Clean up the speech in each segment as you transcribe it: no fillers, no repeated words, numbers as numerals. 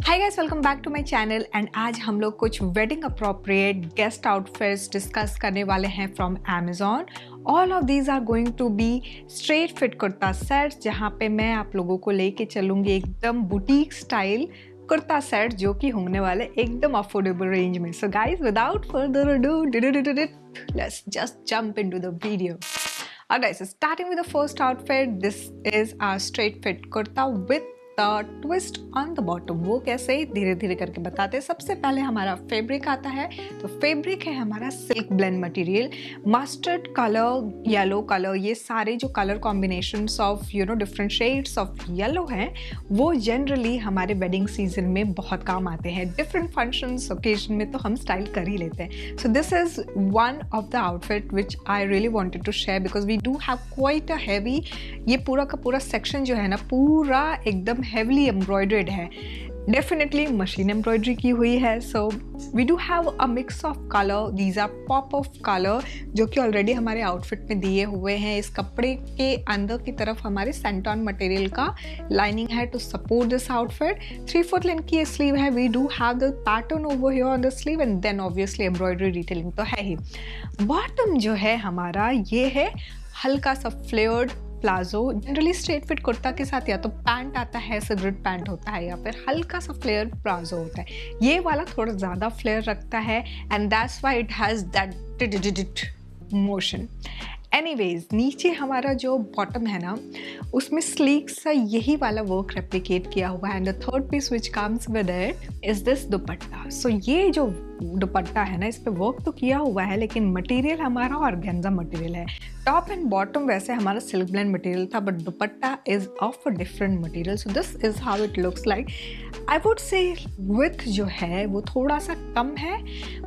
Hi guys, welcome back to my channel and आज हम लोग कुछ wedding appropriate guest outfits discuss करने वाले हैं from Amazon। All of these are going to be straight fit kurta sets, जहाँ पे मैं आप लोगों को लेके चलूँगी एकदम बुटीक स्टाइल कुर्ता सेट जो कि होने वाले एकदम अफोर्डेबल रेंज में। So guys, without further ado, let's just jump into the video. Alright, so starting with the first outfit, this is our straight fit kurta with the twist on the bottom। वो कैसे, धीरे धीरे करके बताते हैं। सबसे पहले हमारा फैब्रिक आता है, तो फैब्रिक है हमारा silk blend material, mustard colour, yellow colour, ये सारे जो colour combinations of different shades of yellow हैं वो जनरली हमारे वेडिंग सीजन में बहुत काम आते हैं। डिफरेंट फंक्शंस ओकेजन में तो हम स्टाइल कर ही लेते हैं। So this is one of the outfit which I really wanted to share because we do have quite a heavy, ये पूरा का पूरा सेक्शन जो है ना पूरा एकदम हेवली एम्ब्रॉयडर्ड है, डेफिनेटली मशीन एम्ब्रॉयडरी की हुई है। So we do have a mix of colour, these are pop of colour जो कि ऑलरेडी हमारे आउटफिट में दिए हुए हैं। इस कपड़े के अंदर की तरफ हमारे सेंटॉन मटेरियल का लाइनिंग है to support this outfit. 3/4 length की स्लीव है। We do have the pattern over here on the sleeve and then obviously embroidery detailing तो है ही। बॉटम जो है हमारा ये है हल्का सा flared palazzo. Generally straight fit kurta के साथ या तो पैंट आता है, सिगरेट पैंट होता है, या फिर हल्का सा फ्लेयर प्लाजो होता है। ये वाला थोड़ा ज़्यादा फ्लेयर रखता है and that's why it has that motion. Anyways, नीचे हमारा जो बॉटम है ना उसमें स्लीक सा यही वाला वर्क रेप्लिकेट किया हुआ है and the third piece which comes with it is this dupatta. So ये जो दुपट्टा है ना इस पे वर्क तो किया हुआ है लेकिन मटेरियल हमारा ऑर्गेन्जा मटेरियल है। टॉप एंड बॉटम वैसे हमारा सिल्क ब्लेंड मटेरियल था but dupatta is of a different material. So this is how it looks like. I would से विथ जो है वो थोड़ा सा कम है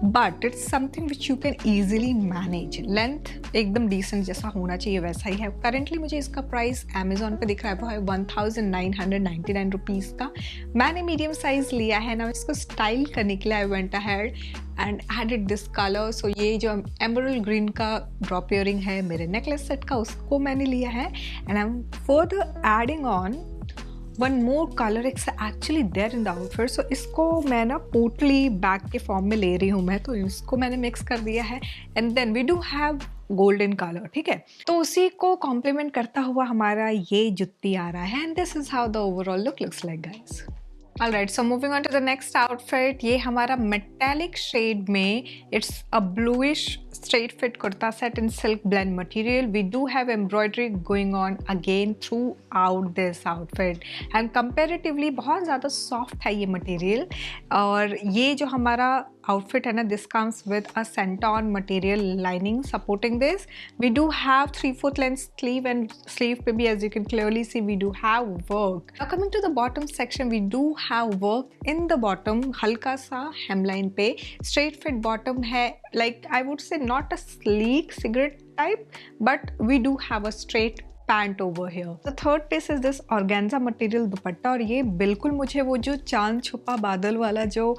but it's something which you can easily manage. Length एकदम डिसेंट जैसा होना चाहिए वैसा ही है। करेंटली मुझे इसका प्राइस अमेजोन पे दिख रहा है वो है 1999 रुपीज़ का। मैंने मीडियम साइज लिया है ना। इसको स्टाइल करने के लिए I went ahead and added this colour. So ये जो एमरल्ड ग्रीन का ड्रॉप इयरिंग है मेरे नेकलेस सेट का उसको मैंने लिया है and I am further adding on one more colour it's actually there in the outfit. So इसको मैं ना पोटली बैग के फॉर्म में ले रही हूँ मैं, तो इसको मैंने मिक्स कर दिया है and then we do have golden colour, ठीक है। तो उसी को कॉम्प्लीमेंट करता हुआ हमारा ये जुत्ती आ रहा है and this is how the overall look looks like guys. Alright, so moving on to the next outfit, ये हमारा metallic shade में it's a bluish straight fit kurta set in silk blend material. We do have embroidery going on again throughout this outfit and comparatively बहुत ज़्यादा soft है ये material। और ये जो हमारा outfit है ना this comes with a Santon material lining supporting this. We do have 3/4 length sleeve and sleeve पे भी as you can clearly see we do have work. Now coming to the bottom section, we do have work in the bottom, हल्का सा hemline पे straight fit bottom है, like I would say not a sleek cigarette type but we do have a straight pant over here. The third piece is this organza material dupatta और ये बिल्कुल मुझे वो जो चांद छुपा बादल वाला जो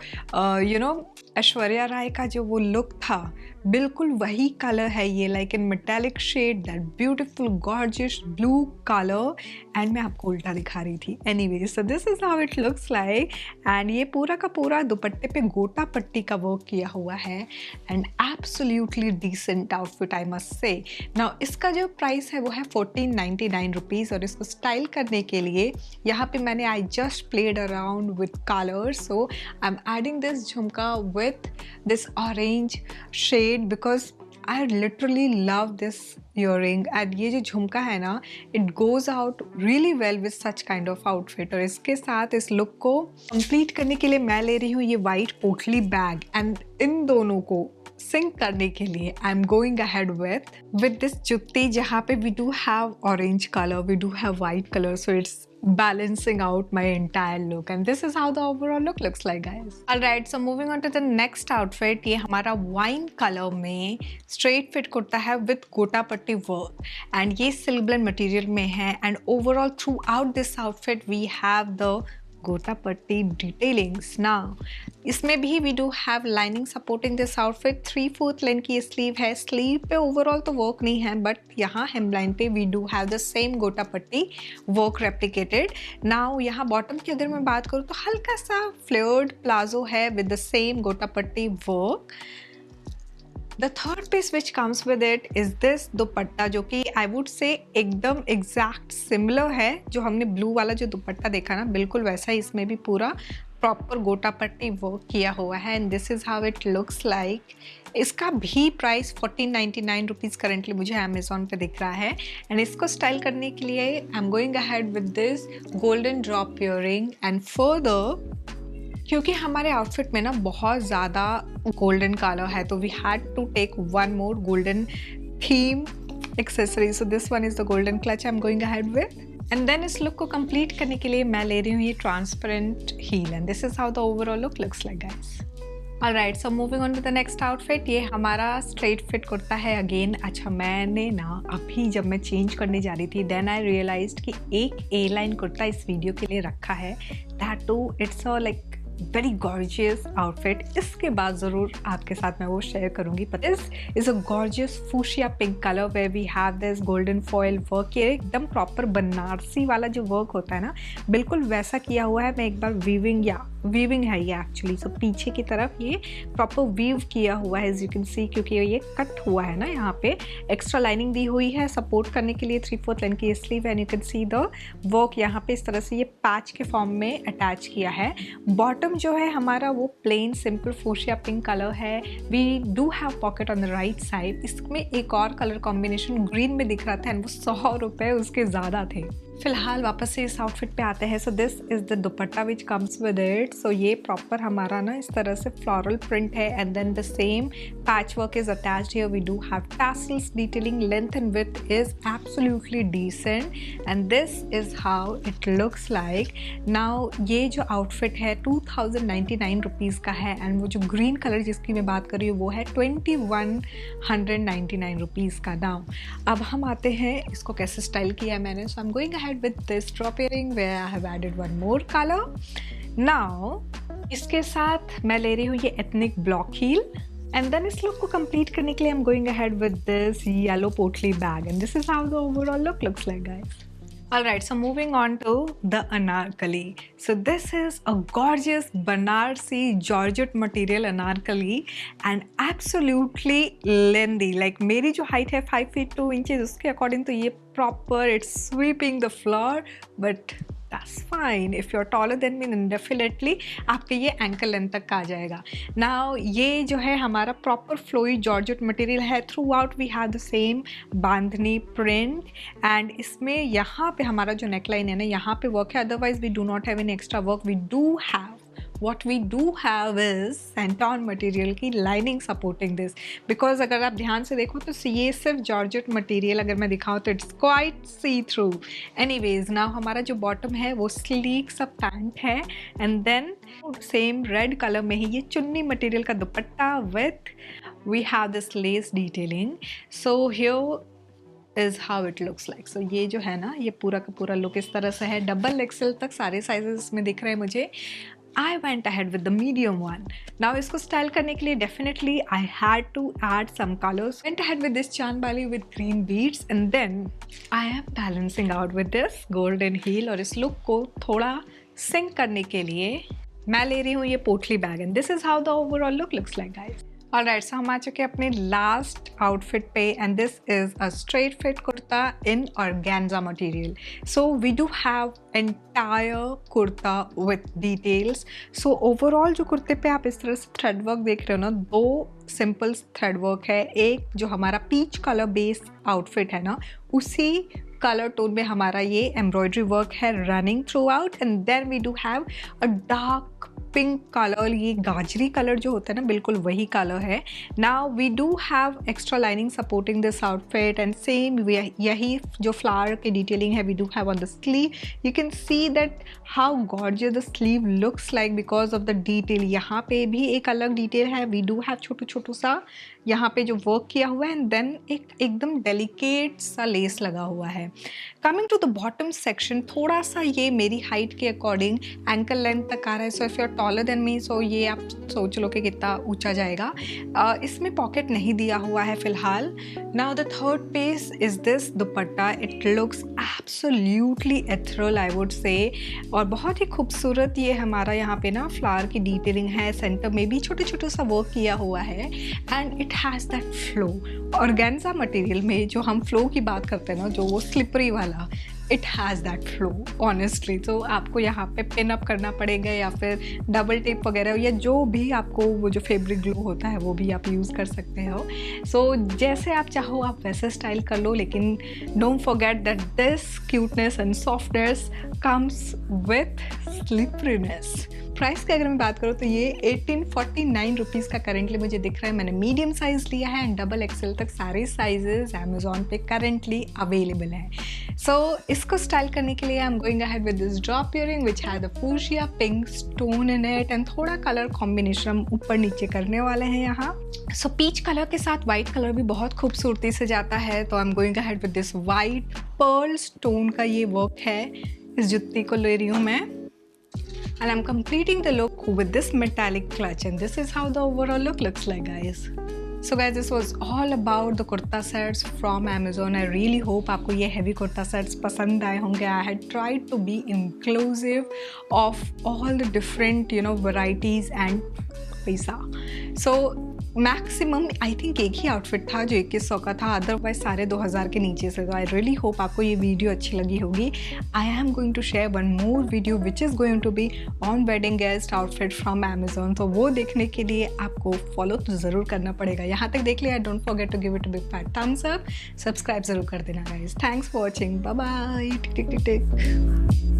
ऐश्वर्या राय का जो वो लुक था बिल्कुल वही कलर है ये, like in metallic shade, that beautiful gorgeous blue colour and मैं आपको उल्टा दिखा रही थी। Anyway, so this is how it looks like and ये पूरा का पूरा दुपट्टे पे गोटा पट्टी का वर्क किया हुआ है and absolutely decent outfit I must say. Now इसका जो प्राइस है वो है 1499 रुपीज़ और इसको स्टाइल करने के लिए यहाँ पे मैंने I just played around with colours. So I am adding this झुमका with this orange shade because I literally love this earring and ये जो झुमका है ना it goes out really well with such kind of outfit। और इसके साथ इस लुक को कंप्लीट करने के लिए मैं ले रही हूँ ये वाइट पोटली बैग एंड इन दोनों को सिंक करने के लिए I am going ahead with this jutti जहाँ पे we do have orange colour, we do have white colour, so it's balancing out my entire look and this is how the overall look looks like guys. Alright, so moving on to the next outfit, ये हमारा wine color में straight fit kurta है with गोटा पट्टी work and ये silk blend material में है and overall throughout this outfit we have the गोटा पट्टी डिटेलिंग्स। नाउ इसमें भी we do have lining supporting this outfit. 3/4 length की स्लीव है। स्लीव पे ओवरऑल तो वर्क नहीं है, बट यहाँ हेमलाइन पे we do have the same gota patti work replicated. Now यहाँ बॉटम की अगर मैं बात करूँ तो हल्का सा फ्लेयर्ड प्लाजो है with the same gota patti work. The third piece which comes with it is this dupatta, जो कि I would say एकदम एग्जैक्ट सिमिलर है। जो हमने ब्लू वाला जो दुपट्टा देखा ना, बिल्कुल वैसा ही इसमें भी पूरा प्रॉपर गोटा पट्टी वर्क किया हुआ है। And this is how it looks like. इसका भी प्राइस 1499 रुपीज़ करेंटली मुझे अमेजोन पे दिख रहा है। एंड इसको स्टाइल करने के लिए I am going ahead with this golden drop earring. And further क्योंकि हमारे आउटफिट में ना बहुत ज़्यादा गोल्डन कलर है, तो we had to take one more golden theme accessory. So this one is the golden clutch I am going ahead with. And then इस look को कंप्लीट करने के लिए मैं ले रही हूँ ये transparent heel. And this is how the overall look looks like guys. Alright, so moving on to the next outfit. ये हमारा स्ट्रेट फिट कुर्ता है अगेन। अच्छा, मैंने ना अभी जब मैं चेंज करने जा रही थी देन आई रियलाइज्ड कि एक ए लाइन कुर्ता इस वीडियो के लिए रखा है। That too it's a like very gorgeous outfit. इसके बाद ज़रूर आपके साथ मैं वो शेयर करूँगी। But this is a gorgeous fuchsia pink colour where we have this golden foil work. ये एकदम प्रॉपर बनारसी वाला जो वर्क होता है ना, बिल्कुल वैसा किया हुआ है। मैं एक बार वीविंग है ये एक्चुअली। सो पीछे की तरफ ये प्रॉपर वीव किया हुआ है एज यू कैन सी, क्योंकि ये कट हुआ है ना। यहाँ पे एक्स्ट्रा लाइनिंग दी हुई है सपोर्ट करने के लिए। 3/4 लेंथ की sleeve and you can see the work यहाँ पे इस तरह से ये पैच के फॉर्म में अटैच किया है। बॉटम जो है हमारा वो plain simple fuchsia pink colour है। We do have pocket on the right side. इसमें एक और कलर कॉम्बिनेशन ग्रीन में दिख रहा था एंड वो 100 रुपये उसके ज़्यादा थे। फिलहाल वापस से इस आउटफिट पे आते हैं। So this is the dupatta which comes with it. So ये प्रॉपर हमारा ना इस तरह से फ्लोरल प्रिंट है and then the same patch work is attached here. We do have tassels detailing. Length and width is absolutely decent and this is how it looks like. Now ये जो outfit है 2099 rupees का है and वो जो green colour जिसकी मैं बात कर रही हूँ वो है 2199 रुपीज़ का। नाउ अब हम आते हैं इसको कैसे स्टाइल किया है मैंने। So I am going with this drop earring where I have added one more color. Now इसके साथ मैं ले रही हूँ ये ethnic block heel and then इस look को complete करने के लिए I'm going ahead with this yellow potli bag and this is how the overall look looks like, guys. Alright, so moving on to the anarkali. So this is a gorgeous Banarsi Georgette material anarkali and absolutely lengthy. Like मेरी जो height है 5 feet 2 inches, उसके according तो ये proper it's sweeping the floor, but that's fine. If you're taller than me, then definitely आपके ये ankle length तक आ जाएगा. Now ये जो है हमारा proper flowy Georgette material है. Throughout we have the same bandhani print and इसमें यहाँ पे हमारा जो neckline है ना, यहाँ पे work है. Otherwise we do not have any extra work. What we do have is Santon material की lining supporting this, because अगर आप ध्यान से देखो तो ये सिर्फ Georgette material अगर मैं दिखाऊँ तो it's quite see through. Anyways, now हमारा जो bottom है वो sleek सा पैंट है and then same red color में ही ये चुन्नी material का दुपट्टा with we have this lace detailing. So here is how it looks like. So ये जो है ना, ये पूरा का पूरा लुक इस तरह से है. डबल एक्सेल तक सारे साइजेस में दिख रहे हैं मुझे. I went ahead with the medium one. Now इसको स्टाइल करने के लिए definitely I had to add some colors. Went ahead with this chandbali with green beads and then I am balancing out with this golden heel. और इस look को थोड़ा sink करने के लिए मैं ले रही हूँ ये पोटली bag and this is how the overall look looks like, guys. Alright, so हम आ चुके हैं अपने लास्ट आउटफिट पे and this is a straight fit kurta in organza material. So we do have entire kurta with details. So overall जो कुर्ते पे आप इस तरह से थ्रेड वर्क देख रहे हो ना, 2 सिंपल थ्रेड वर्क है. एक जो हमारा पीच कलर बेस आउटफिट है ना, उसी कलर टोन में हमारा ये एम्ब्रॉयडरी वर्क है running throughout and then we do have a dark pink colour, ये गाजरी कलर जो होता है ना, बिल्कुल वही कलर है. Now we do have extra lining supporting this outfit and same यही जो फ्लावर की डिटेलिंग है we do have on the sleeve. You can see that how gorgeous the sleeve looks like because of the detail. यहाँ पे भी एक अलग detail है. वी डू हैव छोटू छोटू सा यहाँ पे जो वर्क किया हुआ है एंड देन एकदम डेलिकेट सा लेस लगा हुआ है. Coming to the bottom section, थोड़ा सा ये मेरी हाइट के अकॉर्डिंग एंकल लेंथ तक आ रहा है. So if you are taller than me, so ये आप सोच लो कि कितना ऊंचा जाएगा. इसमें पॉकेट नहीं दिया हुआ है फिलहाल. Now the third piece is this dupatta. It looks absolutely ethereal I would say, और बहुत ही खूबसूरत ये हमारा यहाँ पे ना फ्लावर की डिटेलिंग है. सेंटर में भी छोटे छोटे सा वर्क किया हुआ है and it has that flow. Organza material में जो हम फ्लो की बात करते हैं ना, जो वो स्लिपरी वाला, it has that flow honestly. तो आपको यहाँ पे पिन अप करना पड़ेगा या फिर डबल टेप वगैरह या जो भी आपको वो जो फैब्रिक ग्लू होता है वो भी आप यूज़ कर सकते हो. सो जैसे आप चाहो आप वैसे स्टाइल कर लो, लेकिन don't forget that this cuteness and softness comes with slipperiness. Price की अगर मैं बात करूँ तो ये 1849 रुपीज़ का करेंटली मुझे दिख रहा है. मैंने मीडियम साइज़ लिया है एंड डबल एक्सेल तक सारे साइजेस अमेजोन पे करेंटली अवेलेबल हैं. सो इसको स्टाइल करने के लिए I am going ahead with this drop earring which had the fuchsia pink stone in it and थोड़ा कलर कॉम्बिनेशन हम ऊपर नीचे करने वाले हैं यहाँ. सो पीच कलर के साथ वाइट कलर भी बहुत खूबसूरती से जाता है. तो आई am going ahead with this white Perl stone का ये वर्क है. इस जुत्ती को ले रही हूँ मैं and I'm completing the look with this metallic clutch, and this is how the overall look looks like, guys. So guys, this was all about the kurta sets from Amazon. I really hope आपको ये heavy kurta sets पसंद आए होंगे. I had tried to be inclusive of all the different varieties and पैसा. So maximum I think एक ही outfit था जो 2100 का था, अदरवाइज सारे 2000 के नीचे से. तो आई रियली होप आपको ये वीडियो अच्छी लगी होगी. I am going to share one more video which is going to be on wedding guest outfit from Amazon. तो वो देखने के लिए आपको फॉलो तो ज़रूर करना पड़ेगा. यहाँ तक देख लिया, don't forget to give it a big fat thumbs up. Subscribe ज़रूर कर देना guys. Thanks for watching. Bye bye. Tick tick tick tick.